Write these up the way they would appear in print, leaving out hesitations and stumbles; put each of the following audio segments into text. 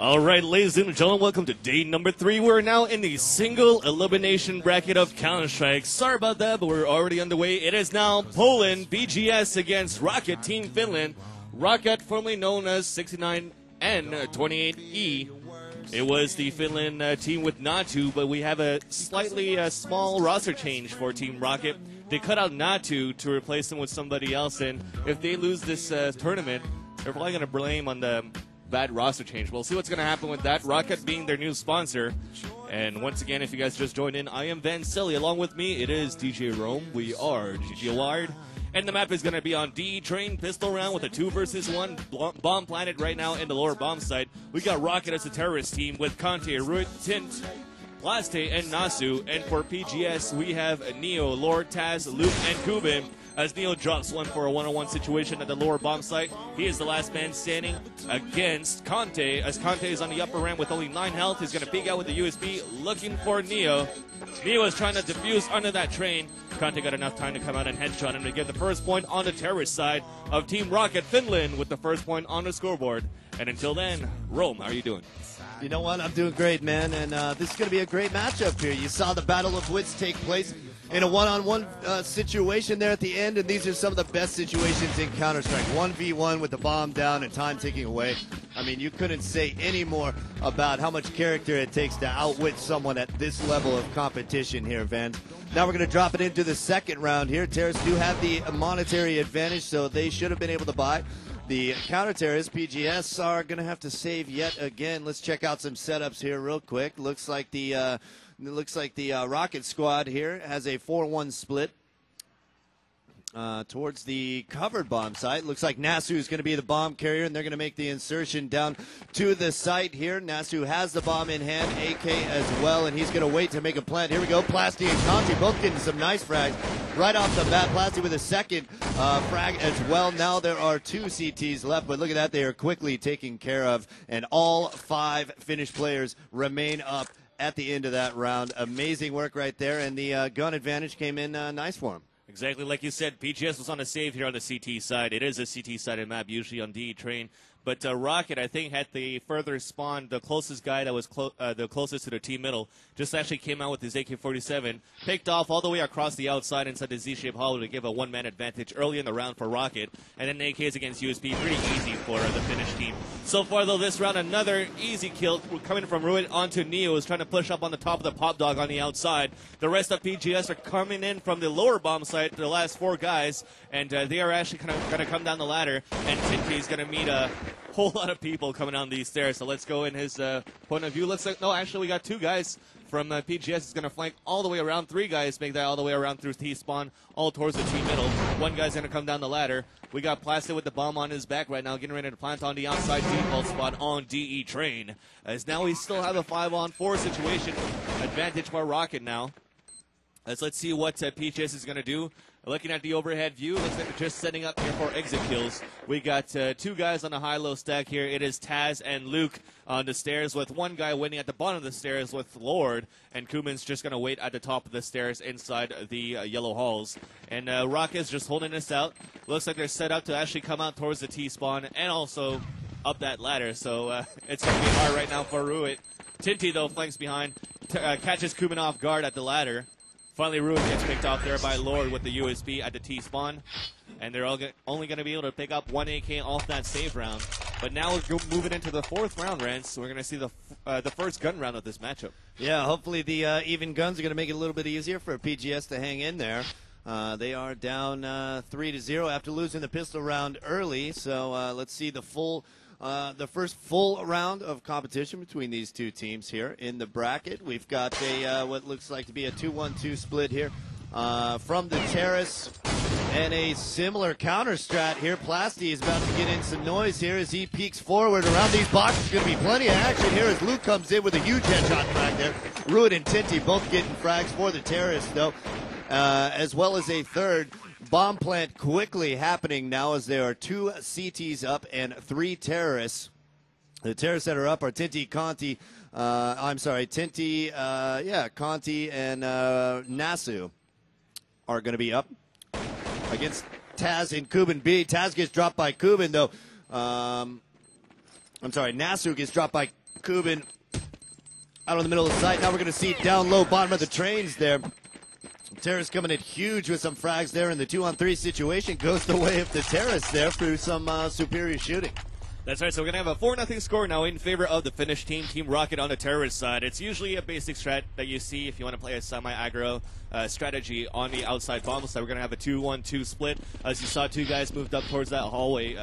All right, ladies and gentlemen, welcome to day number 3. We're now in the single elimination bracket of Counter-Strike. Sorry about that, but we're already underway. It is now Poland, PGS against Roccat, Team Finland. Roccat, formerly known as 69 and 28E. It was the Finland team with Natu, but we have a slightly small roster change for Team Roccat. They cut out Natu to replace him with somebody else, and if they lose this tournament, they're probably going to blame on the bad roster change. We'll see what's going to happen with that. Roccat being their new sponsor. And once again, if you guys just joined in, I am Van Silly. Along with me, it is DJ Rome. We are GG Wired. And the map is going to be on DE Train Pistol Round with a 2 versus 1 bomb planted right now in the lower bomb site. We got Roccat as a terrorist team with Conte, Ruit, Tint, Blaste, and Nasu. And for PGS, we have Neo, Lord, Taz, Luke, and Kubin. As Neo drops one for a one-on-one situation at the lower bomb site, he is the last man standing against Conte. As Conte is on the upper ramp with only 9 health, he's going to peek out with the USB, looking for Neo. Neo is trying to defuse under that train. Conte got enough time to come out and headshot him to get the first point on the terrorist side of Team Roccat Finland with the first point on the scoreboard. And until then, Rome, how are you doing? You know what? I'm doing great, man, and this is going to be a great matchup here. You saw the Battle of Wits take place in a one-on-one situation there at the end, and these are some of the best situations in Counter-Strike. 1v1 with the bomb down and time ticking away. I mean, you couldn't say any more about how much character it takes to outwit someone at this level of competition here, Van. Now we're going to drop it into the second round here. Terrorists do have the monetary advantage, so they should have been able to buy. The counter-terrorists, PGS, are going to have to save yet again. Let's check out some setups here real quick. Looks like the Roccat squad here has a 4-1 split towards the covered bomb site. Looks like Nasu is going to be the bomb carrier, and they're going to make the insertion down to the site here. Nasu has the bomb in hand, AK as well, and he's going to wait to make a plant. Here we go. Plasti and Conti both getting some nice frags right off the bat. Plasti with a second frag as well. Now there are 2 CTs left, but look at that. They are quickly taken care of, and all 5 Finnish players remain up at the end of that round. Amazing work right there, and the gun advantage came in nice for him. Exactly like you said, PGS was on a save here on the CT side. It is a CT-sided map, usually on DE Train. But Roccat, I think, had the further spawn. The closest guy that was the closest to the team middle just actually came out with his AK-47, picked off all the way across the outside inside the Z-shaped hollow to give a one-man advantage early in the round for Roccat. And then AKs against USB, pretty easy for the Finnish team. So far, though, this round, another easy kill coming from Ruit onto Neo, is trying to push up on the top of the pop dog on the outside. The rest of PGS are coming in from the lower bomb site, the last 4 guys, and they are actually kind of going to come down the ladder, and Tinty is going to meet a whole lot of people coming down these stairs. So let's go in his point of view. Looks like, no, actually we got 2 guys from PGS is going to flank all the way around. 3 guys make that all the way around through T-spawn, all towards the team middle. 1 guy's going to come down the ladder. We got Plastic with the bomb on his back right now, getting ready to plant on the outside default spot on DE Train. As now we still have a 5-on-4 situation. Advantage for Roccat now. Let's see what PGS is going to do. Looking at the overhead view, looks like they're just setting up here for exit kills. We got 2 guys on the high-low stack here. It is Taz and Luke on the stairs, with 1 guy waiting at the bottom of the stairs with Lord, and Kuman's just going to wait at the top of the stairs inside the yellow halls. And Rocket's just holding this out. Looks like they're set up to actually come out towards the T-spawn and also up that ladder. So it's going to be hard right now for Ruit. Tinty, though, flanks behind, catches Kuman off guard at the ladder. Finally, Ruin gets picked off there by Lord with the USB at the T-spawn. And they're only going to be able to pick up 1 AK off that save round. But now we're moving into the 4th round, Rance. So we're going to see the first gun round of this matchup. Yeah, hopefully the even guns are going to make it a little bit easier for PGS to hang in there. They are down 3-0 after losing the pistol round early. So let's see the first full round of competition between these 2 teams here in the bracket. We've got a what looks like to be a 2-1-2 split here from the terrace, and a similar counter strat here. Plasti is about to get in some noise here as he peeks forward around these boxes. Going to be plenty of action here as Luke comes in with a huge headshot frag there. Ruin and Tinty both getting frags for the terrace though, as well as a third bomb plant quickly happening now as there are 2 CTs up and 3 terrorists. The terrorists that are up are Tinty, Conti, Tinty, Conti, and Nasu are going to be up against Taz and Kuban B. Taz gets dropped by Kuban, though. Nasu gets dropped by Kubin out on the middle of the site. Now we're going to see down low, bottom of the trains there. Terrace coming in huge with some frags there, and the 2-on-3 situation goes the way of the Terrace there through some superior shooting. That's right, so we're going to have a 4-0 score now in favor of the Finnish team, Team Roccat on the terrorist side. It's usually a basic strat that you see if you want to play a semi-aggro strategy on the outside bomb side. We're going to have a 2-1-2 split. As you saw, two guys moved up towards that hallway,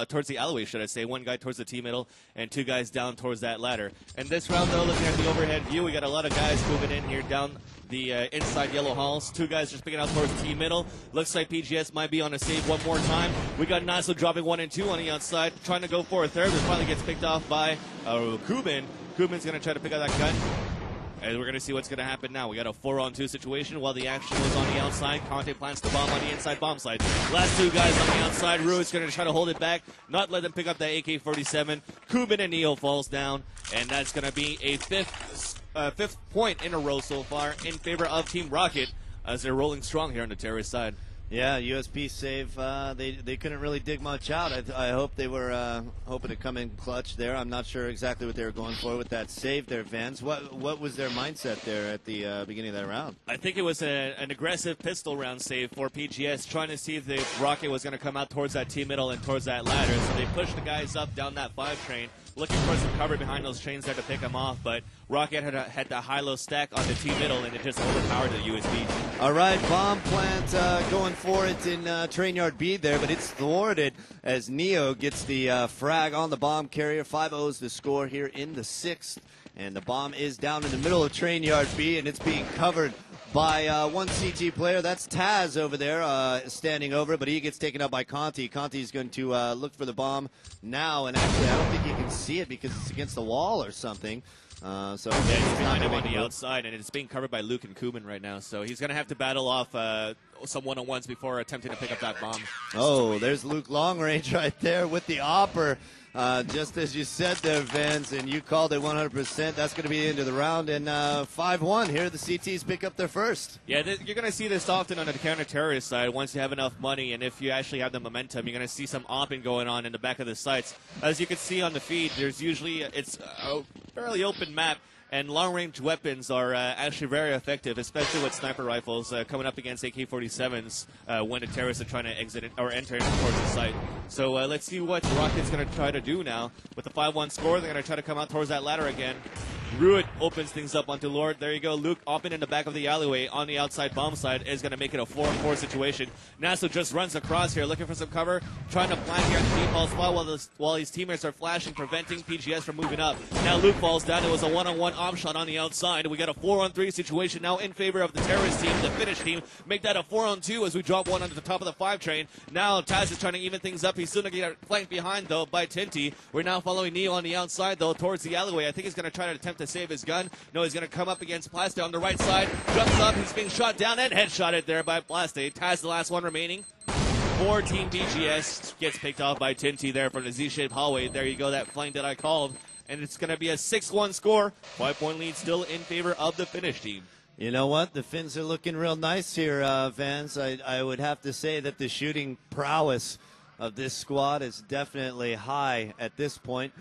towards the alleyway, should I say. One guy towards the T middle, and two guys down towards that ladder. And this round, though, looking at the overhead view, we got a lot of guys moving in here down the inside yellow halls. Two guys just picking out towards T middle. Looks like PGS might be on a save one more time. We got Naso dropping 1 and 2 on the outside, trying to go for a third, but finally gets picked off by Kubin. Kubin's going to try to pick out that gun. And we're going to see what's going to happen now. We got a 4-on-2 situation while the action was on the outside. Conte plants the bomb on the inside bomb side. Last two guys on the outside. Rui's going to try to hold it back, not let them pick up that AK-47. Kubin and Neo falls down, and that's going to be a fifth point in a row so far in favor of Team Roccat as they're rolling strong here on the terrorist side. Yeah, USP save. They couldn't really dig much out. I hope they were hoping to come in clutch there. I'm not sure exactly what they were going for with that save there, Vance. What was their mindset there at the beginning of that round? I think it was an aggressive pistol round save for PGS, trying to see if the Roccat was going to come out towards that T middle and towards that ladder. So they pushed the guys up down that 5 train, looking for some cover behind those trains there to pick them off. But Roccat had the high-low stack on the T middle, and it just overpowered the USB. All right, bomb plant going for it in train yard B there, but it's thwarted as Neo gets the frag on the bomb carrier. 5-0 is the score here in the 6th, and the bomb is down in the middle of train yard B, and it's being covered by one CT player. That's Taz over there standing over, but he gets taken up by Conti. Conti's going to look for the bomb now, and actually I don't think you can see it because it's against the wall or something. Yeah, he's behind him on the outside, and it's being covered by Luke and Kubin right now. So he's going to have to battle off some one-on-ones before attempting to pick up that bomb. Oh, there's Luke long range right there with the opper. Just as you said there, Vance, and you called it 100%. That's going to be the end of the round, and 5-1. Here the CTs pick up their first. Yeah, you're going to see this often on the counter-terrorist side once you have enough money, and if you actually have the momentum, you're going to see some opping going on in the back of the sites. As you can see on the feed, there's usually, it's a fairly open map, and long-range weapons are actually very effective, especially with sniper rifles coming up against AK-47s when the terrorists are trying to exit or enter towards the site. So let's see what Rocket's going to try to do now. With the 5-1 score, they're going to try to come out towards that ladder again. Ruiz opens things up onto Lord. There you go. Luke open in the back of the alleyway on the outside bomb side is going to make it a 4-on-4 situation. Naso just runs across here looking for some cover, trying to plant here at the deep ball spot while his teammates are flashing, preventing PGS from moving up. Now Luke falls down. It was a 1-on-1 op shot on the outside. We got a 4-on-3 situation now in favor of the terrorist team, the Finnish team. Make that a 4-on-2 as we drop one onto the top of the 5 train. Now Taz is trying to even things up. He's soon going to get flanked behind, though, by Tinty. We're now following Neo on the outside, though, towards the alleyway. I think he's going to try to attempt to save his gun. No, he's going to come up against Plaste on the right side. Jumps up. He's being shot down and headshotted there by Plaste. Taz, the last one remaining. For Team PGS, gets picked off by Tinty there from the Z-shaped hallway. There you go, that flank that I called. And it's going to be a 6-1 score. 5-point lead still in favor of the Finnish team. You know what? The Finns are looking real nice here, Vance. I would have to say that the shooting prowess of this squad is definitely high at this point.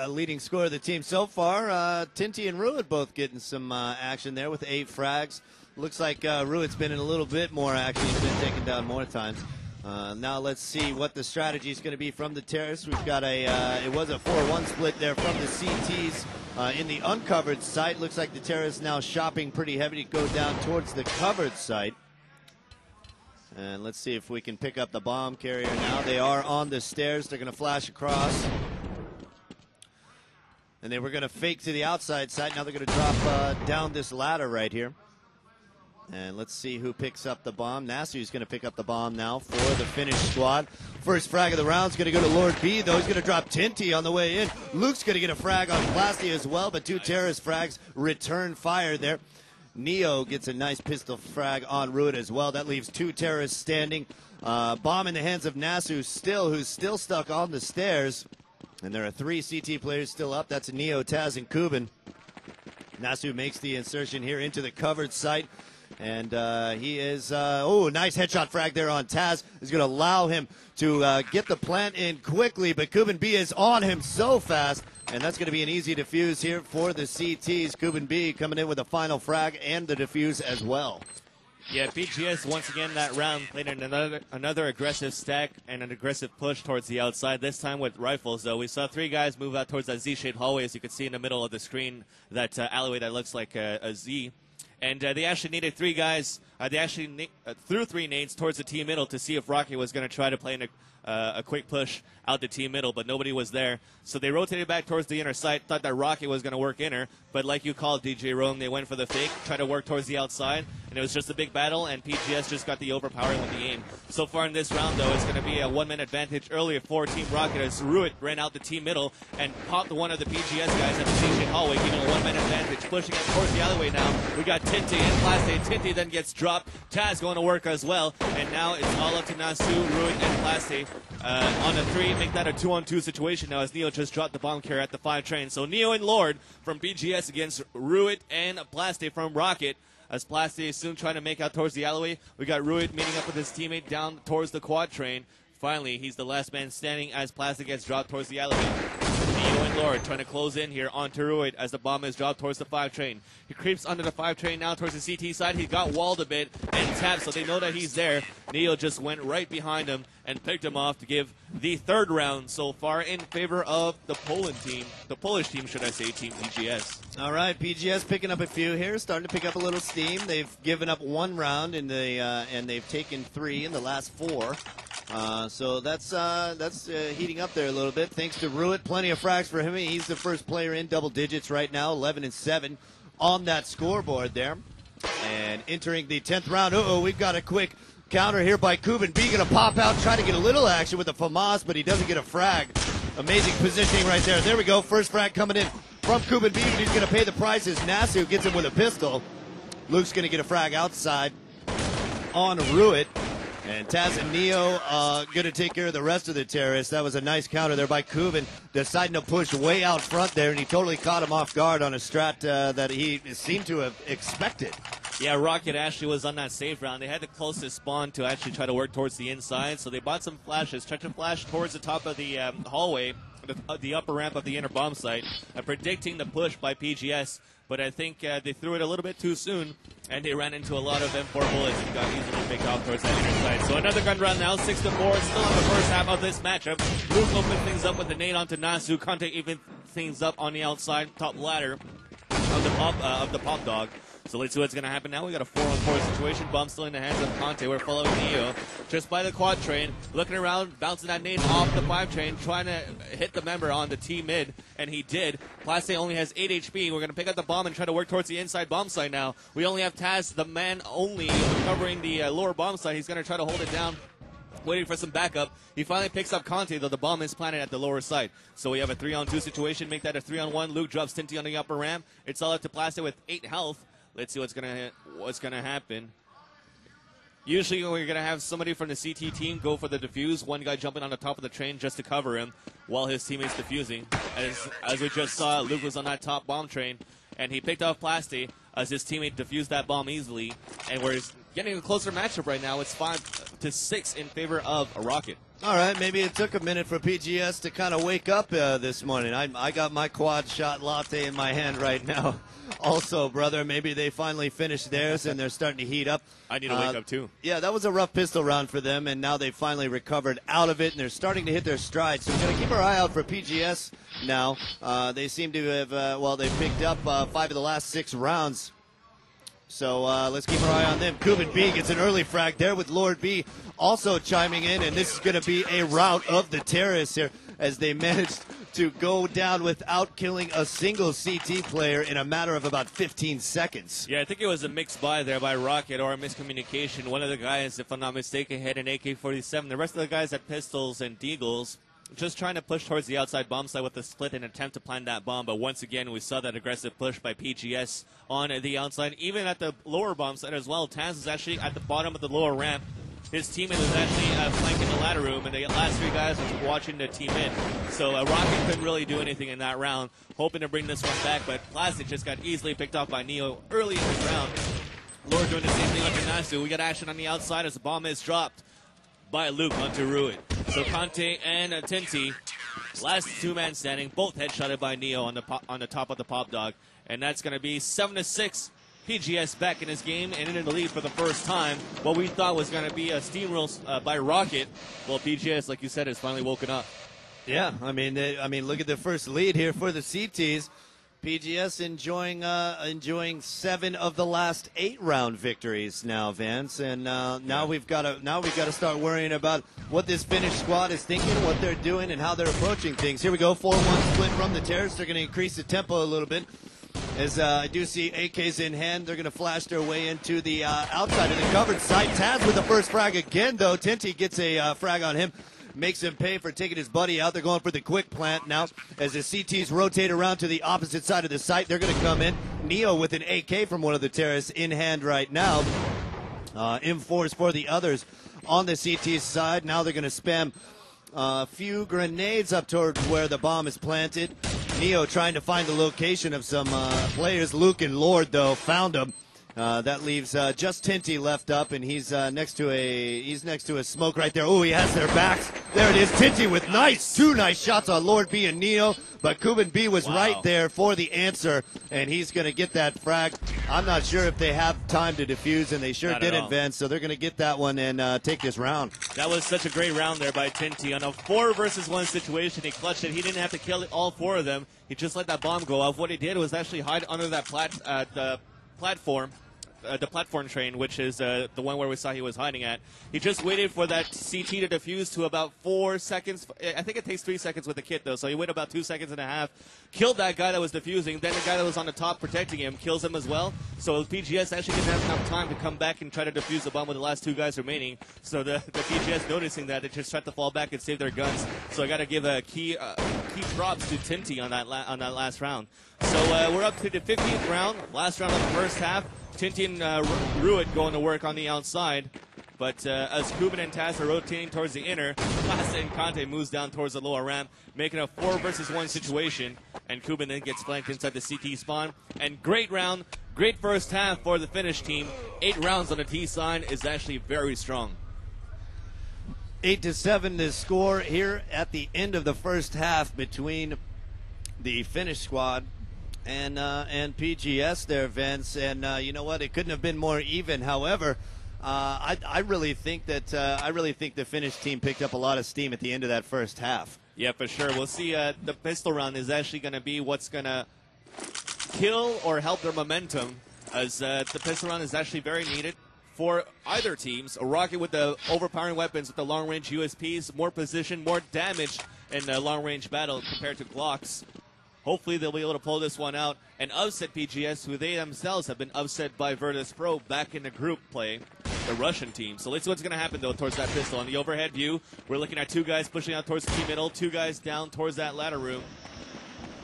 Leading scorer of the team so far, Tinty and Ruid both getting some action there with 8 frags. Looks like Ruid's been in a little bit more action. He's been taken down more times. Now let's see what the strategy is going to be from the terrorists. We've got it was a 4-1 split there from the CTs in the uncovered site. Looks like the terrorists now shopping pretty heavy to go down towards the covered site. And let's see if we can pick up the bomb carrier now. They are on the stairs. They're going to flash across. And they were going to fake to the outside side. Now they're going to drop down this ladder right here. And let's see who picks up the bomb. Nasu's going to pick up the bomb now for the Finnish squad. First frag of the round is going to go to Lord B, though. He's going to drop Tinty on the way in. Luke's going to get a frag on Plasti as well, but 2 terrorist frags return fire there. Neo gets a nice pistol frag on Ruid as well. That leaves 2 terrorists standing. Bomb in the hands of Nasu who's still stuck on the stairs. And there are 3 CT players still up. That's Neo, Taz, and Kubin. Nasu makes the insertion here into the covered site. And he is, nice headshot frag there on Taz. Is going to allow him to get the plant in quickly, but Kuben B is on him so fast. And that's going to be an easy defuse here for the CTs. Kuben B coming in with a final frag and the defuse as well. Yeah, PGS once again that round played another aggressive stack and an aggressive push towards the outside, this time with rifles, though. We saw 3 guys move out towards that Z-shaped hallway, as you can see in the middle of the screen, that alleyway that looks like a Z. And they actually needed 3 guys. They actually threw 3 nades towards the team middle to see if Roccat was going to try to play in a quick push out the team middle, but nobody was there. So they rotated back towards the inner side, thought that Roccat was going to work inner, but like you called, DJ Rome, they went for the fake, tried to work towards the outside, and it was just a big battle, and PGS just got the overpowering with the aim. So far in this round, though, it's going to be a 1-man advantage earlier for Team Roccat as Roccat ran out the team middle and popped one of the PGS guys at the station hallway, giving a 1-man advantage, pushing it towards the alleyway now. We got Tinty and Plaste. Tinty then gets dropped. Taz going to work as well, and now it's all up to Nasu, Roccat, and Plaste on a 3, make that a 2-on-2 situation now as Neo just dropped the bomb carrier at the 5 train. So Neo and Lord from PGS against Roccat and Plaste from Roccat, as Plaste is soon trying to make out towards the alleyway. We got Roccat meeting up with his teammate down towards the quad train. Finally, he's the last man standing as Plaste gets dropped towards the alleyway. Neo and Lord trying to close in here onto Roccat as the bomb is dropped towards the 5 train. He creeps under the 5 train now towards the CT side. He got walled a bit and tapped, so they know that he's there. Neo just went right behind him and picked him off to give the 3rd round so far in favor of the Poland team. The Polish team, should I say, Team PGS. All right, PGS picking up a few here, starting to pick up a little steam. They've given up 1 round and they've taken 3 in the last 4. So that's heating up there a little bit. Thanks to Roccat, plenty of frags for him. He's the first player in double digits right now, 11-7 on that scoreboard there. And entering the 10th round, we've got a quick counter here by Kuben B, going to pop out, try to get a little action with the FAMAS, but he doesn't get a frag. Amazing positioning right there. There we go, first frag coming in from Kuben B, and he's going to pay the prices. Nasu gets him with a pistol. Luke's going to get a frag outside on Roccat. And Taz and Neo going to take care of the rest of the terrorists. That was a nice counter there by Kuben, deciding to push way out front there, and he totally caught him off guard on a strat that he seemed to have expected. Yeah, Roccat actually was on that safe round. They had the closest spawn to actually try to work towards the inside, so they bought some flashes, tried to flash towards the top of the hallway, the upper ramp of the inner bomb site, predicting the push by PGS. But I think they threw it a little bit too soon, and they ran into a lot of M4 bullets and got easily picked off towards that inner side. So another gun round now, 6-4, still in the first half of this matchup. Luke opens things up with the nade onto Nasu. Conte even things up on the outside, top ladder of the pop dog. So let's see what's going to happen now. We got a 4-on-4 situation. Bomb still in the hands of Conte. We're following Neo just by the quad train, looking around, bouncing that nade off the 5 train, trying to hit the member on the T mid, and he did. Plaste only has 8 HP. We're going to pick up the bomb and try to work towards the inside bomb site now. We only have Taz, the man only, covering the lower bomb site. He's going to try to hold it down, waiting for some backup. He finally picks up Conte, though the bomb is planted at the lower side. So we have a 3-on-2 situation. Make that a 3-on-1. Luke drops Tinty on the upper ramp. It's all up to Plaste with 8 health. Let's see what's gonna happen. Usually we're gonna have somebody from the CT team go for the defuse. One guy jumping on the top of the train just to cover him while his teammate's defusing. As we just saw, Luke was on that top bomb train, and he picked off Plaste as his teammate defused that bomb easily. And we're getting a closer matchup right now. It's 5-6 in favor of Roccat. All right, maybe it took a minute for PGS to kind of wake up this morning. I got my quad shot latte in my hand right now. Also, brother, maybe they finally finished theirs and they're starting to heat up. I need to wake up too. Yeah, that was a rough pistol round for them, and now they finally recovered out of it, and they're starting to hit their stride. So we're going to keep our eye out for PGS now. They seem to have, they've picked up 5 of the last 6 rounds. So let's keep our eye on them. Kuben B gets an early frag there with Lord B also chiming in, and this is going to be a rout of the terrorists here as they managed to go down without killing a single CT player in a matter of about 15 seconds. Yeah, I think it was a mixed buy there by Roccat or a miscommunication. One of the guys, if I'm not mistaken, had an AK-47. The rest of the guys had pistols and deagles, just trying to push towards the outside bomb site with a split and attempt to plant that bomb. But once again, we saw that aggressive push by PGS on the outside. Even at the lower bomb site as well, Taz is actually at the bottom of the lower ramp. His teammate was actually flanking the ladder room, and the last 3 guys were watching the team in. So Roccat couldn't really do anything in that round, hoping to bring this one back. But Plaste just got easily picked off by Neo early in the round. Lord doing the same thing like Nasu. We got action on the outside as the bomb is dropped by Luke onto Ruin. So Conte and Tinti, last two-man standing, both headshotted by Neo on the top of the pop dog. And that's going to be 7-6. PGS back in this game and in the lead for the first time. What we thought was going to be a steamroll by Roccat, well, PGS, like you said, has finally woken up. Yeah, I mean, look at the first lead here for the CTs. PGS enjoying 7 of the last 8 round victories now, Vance, and now we've got to start worrying about what this Finnish squad is thinking, what they're doing, and how they're approaching things. Here we go, 4-1 split from the Terrorists. They're going to increase the tempo a little bit. As I do see AKs in hand, they're going to flash their way into the outside of the covered site. Taz with the first frag again, though. Tinti gets a frag on him. Makes him pay for taking his buddy out. They're going for the quick plant now. As the CTs rotate around to the opposite side of the site, they're going to come in. Neo with an AK from one of the terrorists in hand right now. M4s for the others on the CT side. Now they're going to spam a few grenades up towards where the bomb is planted. Neo trying to find the location of some players. Luke and Lord, though, found them. That leaves just Tinti left up, and he's next to a smoke right there. Oh, he has their backs. There it is. Tinti with two nice shots on Lord B and Neo, but Kuban B was right there for the answer, and he's going to get that frag. I'm not sure if they have time to defuse, and they sure didn't, Vince, so they're going to get that one and take this round. That was such a great round there by Tinti. On a 4-versus-1 situation, he clutched it. He didn't have to kill all 4 of them. He just let that bomb go off. What he did was actually hide under that platform. The platform train, which is the one where we saw he was hiding at. He just waited for that CT to defuse to about 4 seconds. I think it takes 3 seconds with the kit, though, so he waited about 2.5 seconds. Killed that guy that was defusing. Then the guy that was on the top protecting him kills him as well. So PGS actually didn't have enough time to come back and try to defuse the bomb with the last 2 guys remaining. So the PGS noticing that, they just tried to fall back and save their guns. So I got to give a key props to Tinti on that last round. So we're up to the 15th round, last round of the first half. Tinti and Ruin going to work on the outside. But as Kuban and Taz are rotating towards the inner, Pasta and Conte moves down towards the lower ramp, making a 4-versus-1 situation. And Kuban then gets flanked inside the CT spawn. And great round, great first half for the Finnish team. 8 rounds on the T side is actually very strong. 8-7 the score here at the end of the first half between the Finnish squad and PGS there, Vince, and you know what? It couldn't have been more even. However, I really think the Finnish team picked up a lot of steam at the end of that first half. Yeah, for sure. We'll see. The pistol round is actually going to be what's going to kill or help their momentum, as the pistol round is actually very needed for either teams. A Roccat with the overpowering weapons, with the long-range USPs, more position, more damage in the long-range battle compared to Glocks. Hopefully they'll be able to pull this one out and upset PGS, who they themselves have been upset by Virtus Pro back in the group play, the Russian team. So let's see what's going to happen, though, towards that pistol. On the overhead view, we're looking at 2 guys pushing out towards the team middle, 2 guys down towards that ladder room.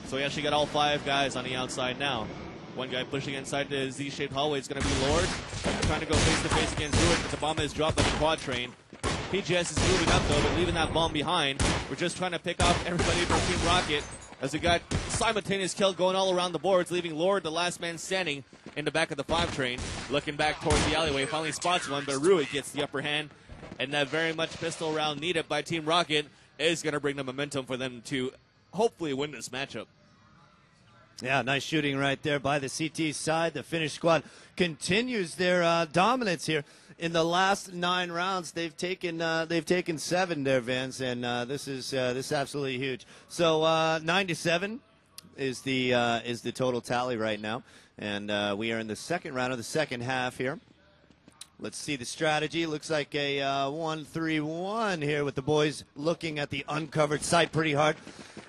So we actually got all 5 guys on the outside now. 1 guy pushing inside the Z-shaped hallway is going to be Lord, trying to go face-to-face against Ruin, but the bomb is dropped by the quad train. PGS is moving up, though, but leaving that bomb behind. We're just trying to pick off everybody from Team Roccat, as we got simultaneous kill going all around the boards, leaving Lord, the last man standing, in the back of the 5 train, looking back towards the alleyway. Finally spots one, but Ruin gets the upper hand, and that very much pistol round needed by Team Roccat is going to bring the momentum for them to hopefully win this matchup. Yeah, nice shooting right there by the CT side. The Finnish squad continues their dominance here. In the last 9 rounds, they've taken 7 there, Vince, and this is absolutely huge. So 9-7 is the total tally right now, and we are in the second round of the second half here. Let's see the strategy. Looks like a 1-3-1 here with the boys looking at the uncovered site pretty hard.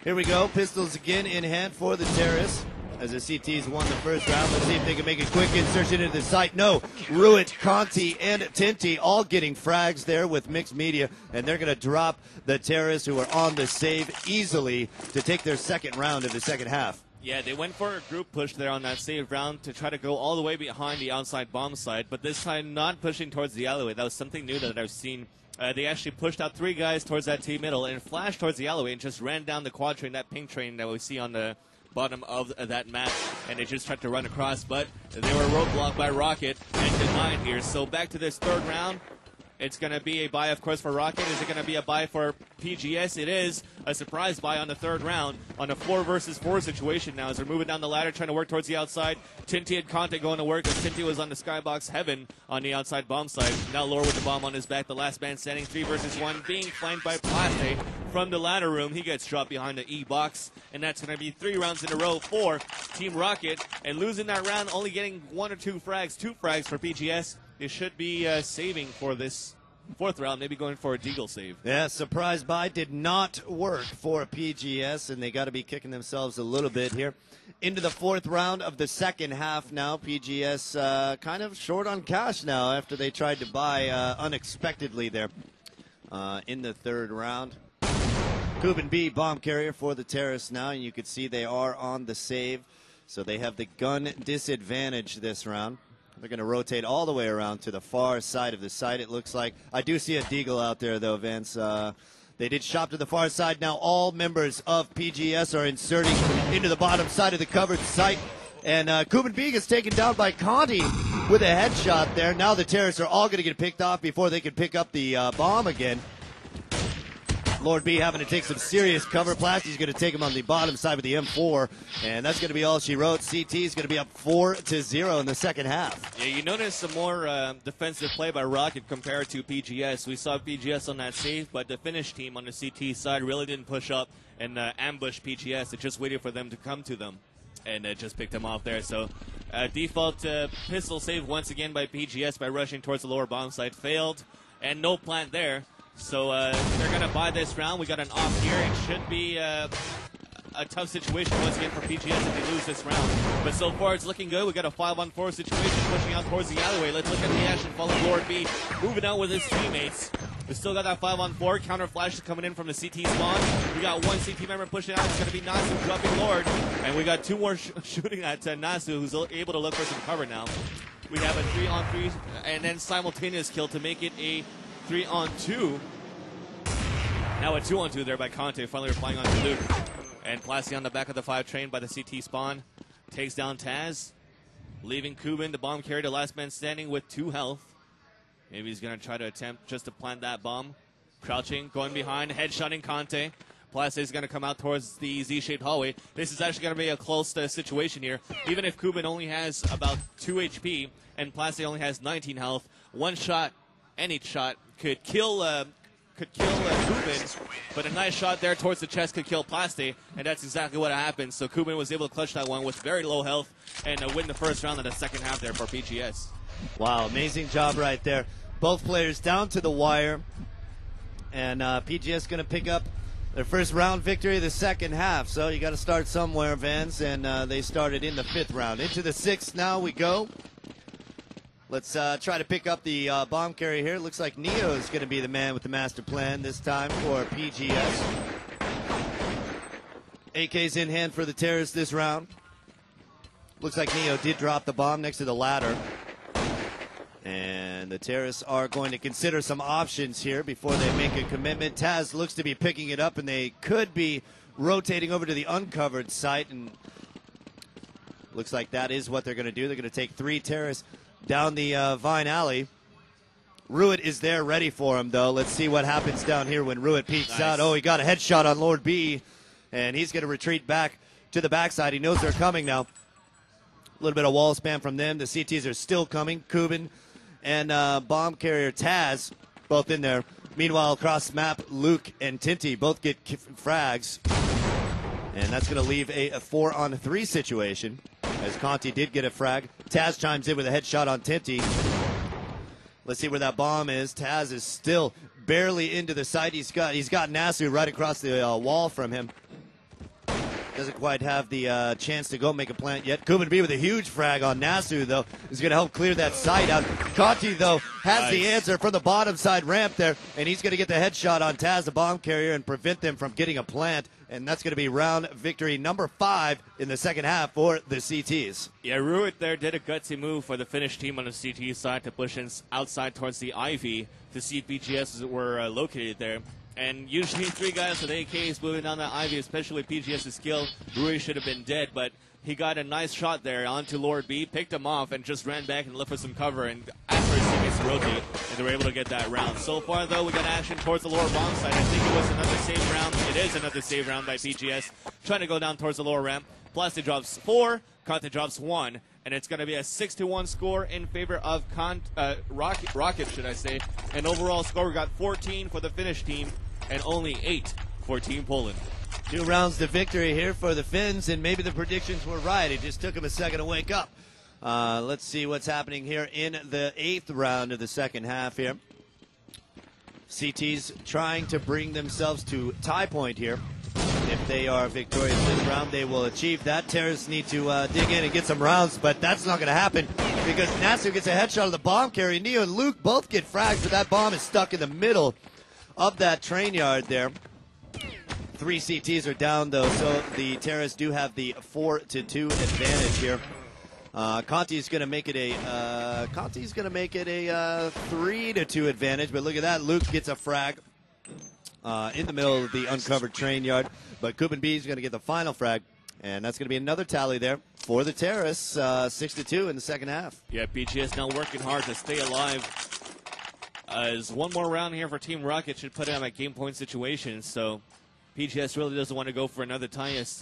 Here we go. Pistols again in hand for the terrorists. As the CTs won the first round, let's see if they can make a quick insertion into the site. No, Ruin, Conti, and Tinti all getting frags there with mixed media, and they're going to drop the terrorists who are on the save easily to take their second round of the second half. Yeah, they went for a group push there on that save round to try to go all the way behind the outside bomb site, but this time not pushing towards the alleyway. That was something new that I've seen. They actually pushed out 3 guys towards that T middle and flashed towards the alleyway and just ran down the quad train, that pink train that we see on the bottom of that map, and they just tried to run across, but they were roadblocked by Roccat and denied here. So back to this third round. It's going to be a buy, of course, for Roccat. Is it going to be a buy for PGS? It is a surprise buy on the third round on a 4 versus 4 situation now as they're moving down the ladder, trying to work towards the outside. Tinty and Conte going to work as Tinty was on the skybox heaven on the outside bomb side. Now Lore with the bomb on his back. The last man standing 3 versus 1, being flanked by Plaste from the ladder room. He gets dropped behind the E box, and that's going to be 3 rounds in a row for Team Roccat. And losing that round, only getting 1 or 2 frags, 2 frags for PGS. They should be saving for this 4th round, maybe going for a deagle save. Yeah, surprise buy did not work for PGS, and they got to be kicking themselves a little bit here. Into the 4th round of the second half now. PGS kind of short on cash now after they tried to buy unexpectedly there in the 3rd round. Cuban B bomb carrier for the Terrace now, and you can see they are on the save, so they have the gun disadvantage this round. They're going to rotate all the way around to the far side of the site, it looks like. I do see a deagle out there, though, Vince. They did shop to the far side. Now all members of PGS are inserting into the bottom side of the covered site. And Cuban B is taken down by Conti with a headshot there. Now the Terrorists are all going to get picked off before they can pick up the bomb again. Lord B having to take some serious cover. Plasty's going to take him on the bottom side with the M4, and that's going to be all she wrote. CT is going to be up 4-0 in the second half. Yeah, you notice some more defensive play by Roccat compared to PGS. We saw PGS on that save, but the Finnish team on the CT side really didn't push up and ambush PGS. It just waited for them to come to them, and just picked them off there. So default pistol save once again by PGS by rushing towards the lower bomb site. Failed, and no plant there. So they're going to buy this round. We got an off here. It should be a tough situation once again for PGS if they lose this round. But so far it's looking good. We got a 5-on-4 situation pushing out towards the alleyway. Let's look at the action. Following Lord B, moving out with his teammates. We still got that 5-on-4. Counter flash is coming in from the CT spawn. We got 1 CT member pushing out. It's going to be Nasu dropping Lord. And we got 2 more shooting at Nasu, who's able to look for some cover now. We have a 3-on-3 and then simultaneous kill to make it a 3-on-2. Now a 2-on-2 there by Conte, finally replying on to Luke. And Plasty on the back of the 5 train by the CT spawn. Takes down Taz, leaving Cuban, the bomb carrier, the last man standing with 2 health. Maybe he's going to try to attempt just to plant that bomb. Crouching, going behind, headshotting Conte. Plasty is going to come out towards the Z-shaped hallway. This is actually going to be a close situation here. Even if Cuban only has about 2 HP and Plasty only has 19 health, 1 shot, any shot, could kill Cuban, but a nice shot there towards the chest could kill Plaste, and that's exactly what happened. So Cuban was able to clutch that one with very low health and win the first round of the second half there for PGS. Wow, amazing job right there. Both players down to the wire, and PGS going to pick up their first round victory of the second half. So you got to start somewhere, Vance, and they started in the 5th round. Into the 6th now we go. Let's try to pick up the bomb carrier here. Looks like Neo is going to be the man with the master plan this time for PGS. AK's in hand for the Terrorists this round. Looks like Neo did drop the bomb next to the ladder. And the Terrorists are going to consider some options here before they make a commitment. Taz looks to be picking it up, and they could be rotating over to the uncovered site. And looks like that is what they're going to do. They're going to take 3 Terrorists down the Vine Alley. Ruitt is there ready for him, though. Let's see what happens down here when Ruitt peeks out. Oh, he got a headshot on Lord B, and he's going to retreat back to the backside. He knows they're coming now. A little bit of wall spam from them. The CTs are still coming. Cuban and bomb carrier Taz both in there. Meanwhile, across map, Luke and Tinty both get frags. And that's going to leave a 4-on-3 situation, as Conti did get a frag. Taz chimes in with a headshot on Tinty. Let's see where that bomb is. Taz is still barely into the site. He's got Nasu right across the wall from him. Doesn't quite have the chance to go make a plant yet. Cuban B with a huge frag on Nasu, though, is going to help clear that site out. Conti, though, has the answer from the bottom side ramp there, and he's going to get the headshot on Taz, the bomb carrier, and prevent them from getting a plant. And that's going to be round victory number 5 in the second half for the CTs. Yeah, Ruitt there did a gutsy move for the Finnish team on the CT side to push in outside towards the Ivy to see if BGS were located there. And usually 3 guys with AKs moving down that Ivy, especially with PGS's skill. Rui should have been dead, but he got a nice shot there onto Lord B, picked him off, and just ran back and looked for some cover. And after his teammates to rotate, and they were able to get that round. So far, though, we got action towards the lower bomb side. I think it was another save round. It is another save round by PGS, trying to go down towards the lower ramp. Plastic drops 4, Conte drops 1, and it's going to be a 6-1 score in favor of Roccat, should I say. And overall score, we got 14 for the Finnish team and only 8 for Team Poland. 2 rounds to victory here for the Finns, and maybe the predictions were right. It just took them a second to wake up. Let's see what's happening here in the 8th round of the second half here. CT's trying to bring themselves to tie point here. If they are victorious this round, they will achieve that. Terrorists need to dig in and get some rounds, but that's not going to happen because Nasu gets a headshot of the bomb carrier. Neo and Luke both get frags, but that bomb is stuck in the middle of that train yard there. 3 CTs are down, though, so the Terrorists do have the 4-2 advantage here. Conti's going to make it a 3-2 advantage, but look at that. Luke gets a frag in the middle of the uncovered train yard, but Kubin B is going to get the final frag, and that's going to be another tally there for the Terrorists, 6-2 in the second half. Yeah, PGS now working hard to stay alive. As one more round here for Team Roccat should put them at game point situations, so PGS really doesn't want to go for another tie as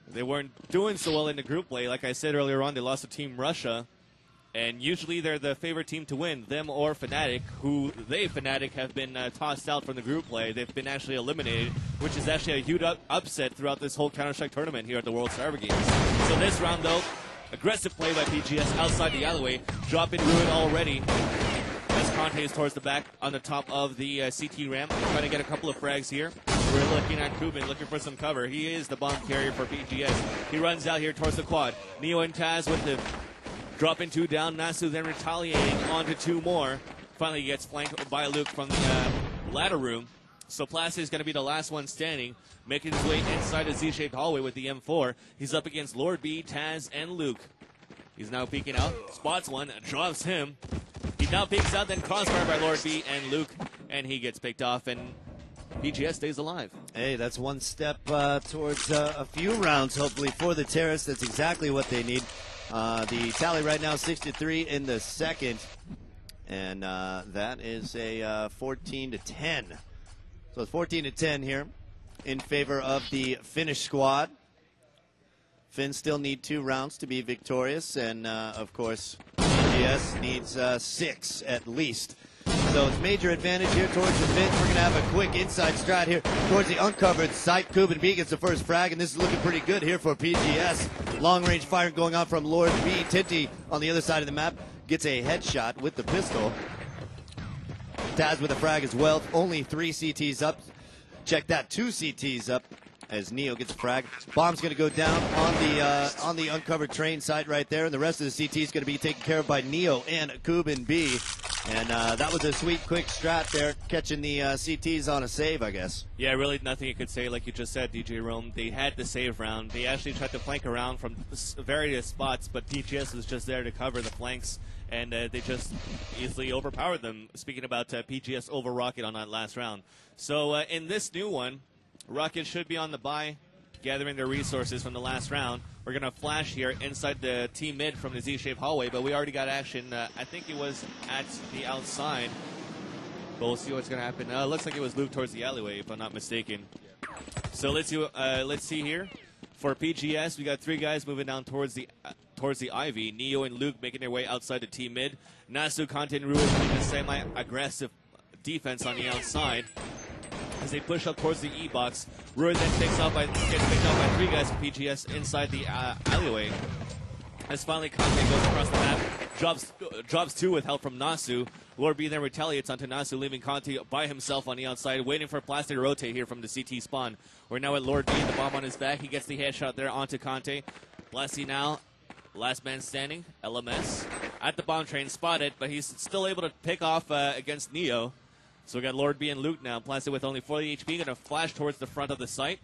they weren't doing so well in the group play. Like I said earlier on, they lost to Team Russia, and usually they're the favorite team to win, them or Fnatic, who Fnatic have been tossed out from the group play. They've been actually eliminated, which is actually a huge upset throughout this whole Counter-Strike tournament here at the World Cyber Games. So this round, though, aggressive play by PGS outside the alleyway, dropping Ruin already. As Conte is towards the back on the top of the CT ramp, trying to get a couple of frags here. We're looking at Kubin, looking for some cover. He is the bomb carrier for PGS. He runs out here towards the quad. Neo and Taz with him. Dropping 2 down. Nasu then retaliating onto 2 more. Finally gets flanked by Luke from the ladder room. So Plastic is going to be the last one standing, making his way inside the Z-shaped hallway with the M4. He's up against Lord B, Taz, and Luke. He's now peeking out, spots one, drops him. He now peeks out, then crossfire by Lord B and Luke, and he gets picked off, and PGS stays alive. Hey, that's one step towards a few rounds, hopefully, for the Terrorists. That's exactly what they need. The tally right now, 6-3 in the second, and that is a 14-10. So it's 14-10 here in favor of the Finnish squad. Finns still need 2 rounds to be victorious, and of course, PGS needs 6 at least. So it's major advantage here towards the Finns. We're going to have a quick inside strat here towards the uncovered site. Kubin B gets the first frag, and this is looking pretty good here for PGS. Long-range firing going on from Lord B. Tinty on the other side of the map gets a headshot with the pistol. Taz with a frag as well. Only 3 CTs up. Check that, 2 CTs up as Neo gets a frag. Bomb's going to go down on the uncovered train site right there, and the rest of the CT is going to be taken care of by Neo and Kubin B. And that was a sweet, quick strat there, catching the CTs on a save, I guess. Yeah, really nothing you could say, like you just said, DJ Rome. They had the save round. They actually tried to flank around from various spots, but PGS was just there to cover the flanks, and they just easily overpowered them. Speaking about PGS over Roccat on that last round. So in this new one, Roccat should be on the bye, gathering their resources from the last round. We're going to flash here inside the team mid from the Z-shaped hallway, but we already got action. I think it was at the outside, but we'll see what's going to happen. Looks like it was Luke towards the alleyway, if I'm not mistaken. So let's see here. For PGS, we got 3 guys moving down towards the Ivy. Neo and Luke making their way outside the team mid. Nasu, Conte, and Ruiz making a semi-aggressive defense on the outside as they push up towards the E-box. Ruiz then gets picked up by 3 guys from PGS inside the alleyway. As finally Conte goes across the map, drops 2 with help from Nasu. Lord B then retaliates onto Nasu, leaving Conte by himself on the outside, waiting for Plastic to rotate here from the CT spawn. We're now at Lord B, the bomb on his back. He gets the headshot there onto Conte. Blasty now, last man standing, LMS. At the bomb train, spotted, but he's still able to pick off against Neo. So we got Lord B and Luke now. Plastic with only 40 HP, going to flash towards the front of the site.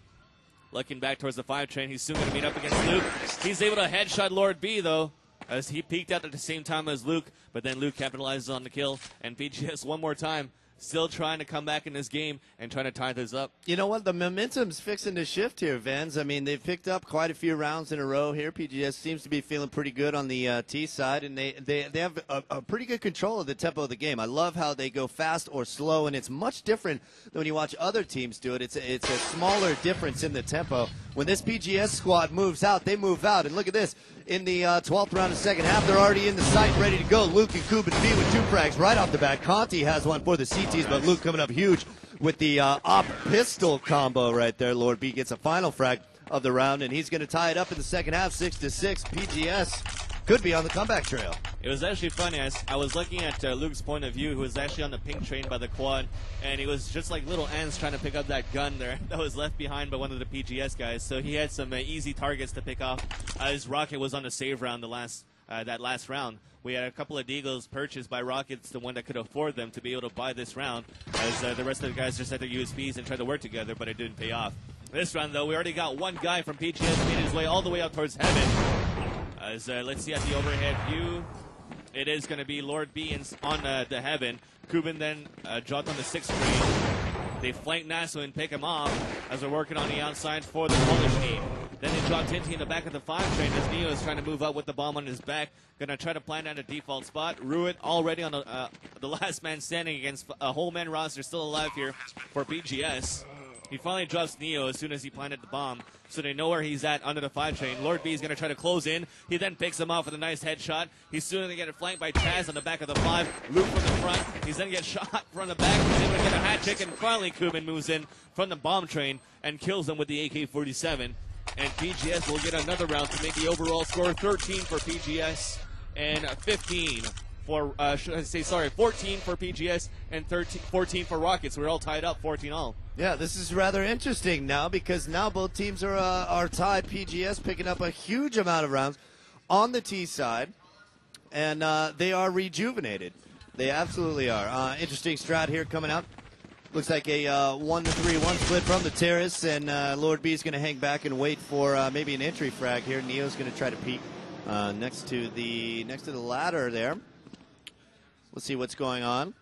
Looking back towards the 5 train, he's soon going to meet up against Luke. He's able to headshot Lord B, though, as he peeked out at the same time as Luke, but then Luke capitalizes on the kill, and PGS one more time still trying to come back in this game and trying to tie this up. You know what? The momentum's fixing to shift here, Vans. I mean, they've picked up quite a few rounds in a row here. PGS seems to be feeling pretty good on the T side, and they have a pretty good control of the tempo of the game. I love how they go fast or slow, and it's much different than when you watch other teams do it. It's a smaller difference in the tempo. When this PGS squad moves out, they move out. And look at this. In the 12th round of the second half, they're already in the site ready to go. Luke and Kubin B with 2 frags right off the bat. Conti has one for the CTs, but Luke coming up huge with the op pistol combo right there. Lord B gets a final frag of the round, and he's going to tie it up in the second half, 6-6. PGS could be on the comeback trail. It was actually funny. I was looking at Luke's point of view, who was actually on the pink train by the quad, and he was just like little ants trying to pick up that gun there that was left behind by one of the PGS guys. So he had some easy targets to pick off as Roccat was on the save round that last round. We had a couple of deagles purchased by Rockets, the one that could afford them to be able to buy this round, as the rest of the guys just had their USBs and tried to work together, but it didn't pay off. This round, though, we already got one guy from PGS made his way all the way out towards heaven. As let's see at the overhead view, it is going to be Lord B on the heaven. Kubin then dropped on the 6th train. They flank Nasu and pick him off as they're working on the outside for the Polish team. Then they drop Tinty in the back of the 5 train as Neo is trying to move up with the bomb on his back. Going to try to plant at a default spot. Ruit already on the last man standing against a whole man roster still alive here for PGS. He finally drops Neo as soon as he planted the bomb, so they know where he's at under the 5 train. Lord B is going to try to close in. He then picks him off with a nice headshot. He's soon going to get flanked by Taz on the back of the 5. Luke from the front. He's then get shot from the back. He's able to get a hat trick, and finally Kubin moves in from the bomb train and kills him with the AK-47. And PGS will get another round to make the overall score 13 for PGS and 15 for, 14 for PGS and 14 for Rockets. We're all tied up 14 all. Yeah, this is rather interesting now because now both teams are tied. PGS picking up a huge amount of rounds on the T side, and they are rejuvenated. They absolutely are. Interesting strat here coming out. Looks like a 1-3-1 split from the terrace, and Lord B is going to hang back and wait for maybe an entry frag here. Neo's going to try to peek next to the ladder there. Let's see what's going on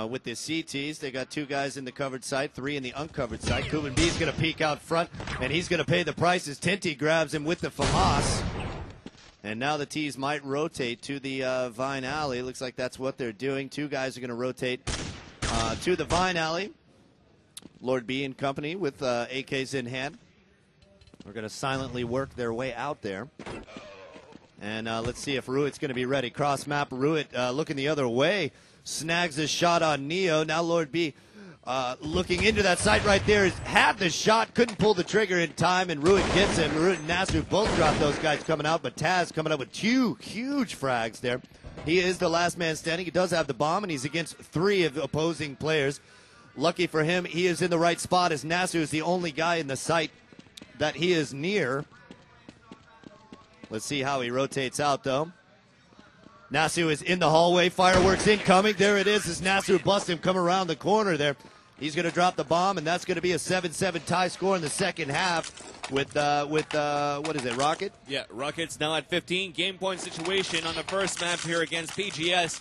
with the CTs. They got 2 guys in the covered site, 3 in the uncovered site. Kubin B is going to peek out front, and he's going to pay the price as Tinty grabs him with the FAMAS. And now the T's might rotate to the Vine Alley. Looks like that's what they're doing. 2 guys are going to rotate to the Vine Alley. Lord B and company with AKs in hand. We're going to silently work their way out there. And let's see if Ruit's going to be ready. Cross map, Ruit looking the other way. Snags a shot on Neo. Now Lord B looking into that sight right there. Had the shot, couldn't pull the trigger in time, and Ruit gets him. Ruit and Nasu both dropped those guys coming out, but Taz coming up with 2 huge frags there. He is the last man standing. He does have the bomb, and he's against 3 of the opposing players. Lucky for him, he is in the right spot as Nasu is the only guy in the site that he is near. Let's see how he rotates out, though. Nasu is in the hallway. Fireworks incoming. There it is as Nasu busts him come around the corner there. He's going to drop the bomb, and that's going to be a 7-7 tie score in the second half with what is it, Rocket? Yeah, Rockets now at 15. Game point situation on the first map here against PGS.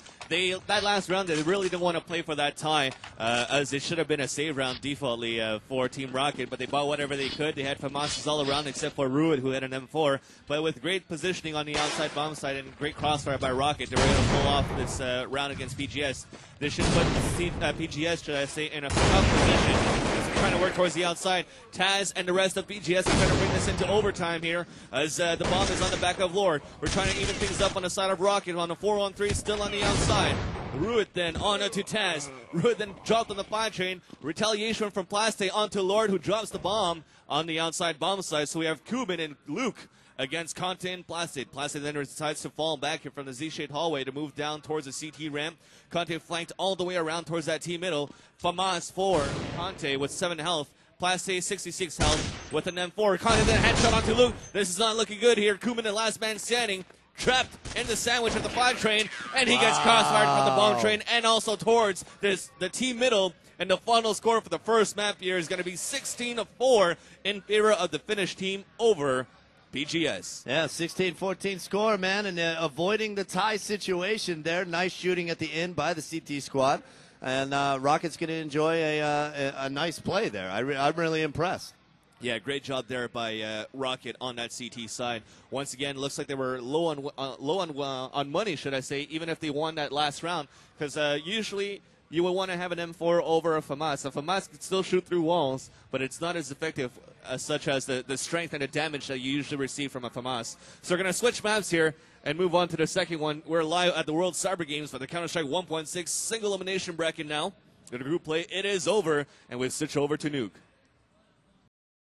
That last round, they really didn't want to play for that tie, as it should have been a save round defaultly for Team Rocket, but they bought whatever they could. They had FAMASs all around except for Ruid, who had an M4. But with great positioning on the outside bomb side and great crossfire by Rocket, they were able to pull off this round against PGS. This should put PGS, should I say, in a tough position. Trying to work towards the outside. Taz and the rest of PGS are trying to bring this into overtime here as the bomb is on the back of Lord. We're trying to even things up on the side of Rocket on the 4-on-3, still on the outside. Ruit then on to Taz. Ruit then dropped on the 5 train. Retaliation from Plaste onto Lord, who drops the bomb on the outside bomb side. So we have Kubin and Luke against Conte and Placid. Placid then decides to fall back here from the Z-shaped hallway to move down towards the CT ramp. Conte flanked all the way around towards that T middle. FAMAS for Conte with 7 health. Placid 66 health with an M4. Conte then headshot onto Luke. This is not looking good here. Kubin, the last man standing, trapped in the sandwich of the 5 train, and he gets crossfired from the bomb train and also towards the T middle. And the final score for the first map here is going to be 16-4 in favor of the Finnish team over PGS. Yeah, 16-14 score, man, and avoiding the tie situation there. Nice shooting at the end by the CT squad. And Rocket's going to enjoy a nice play there. I'm really impressed. Yeah, great job there by Roccat on that CT side. Once again, looks like they were low on money, should I say, even if they won that last round. Because usually you would want to have an M4 over a FAMAS. A FAMAS can still shoot through walls, but it's not as effective such as the strength and the damage that you usually receive from a FAMAS. So we're going to switch maps here and move on to the second one. We're live at the World Cyber Games for the Counter-Strike 1.6 single elimination bracket now. The group play, it is over, and we switch over to Nuke.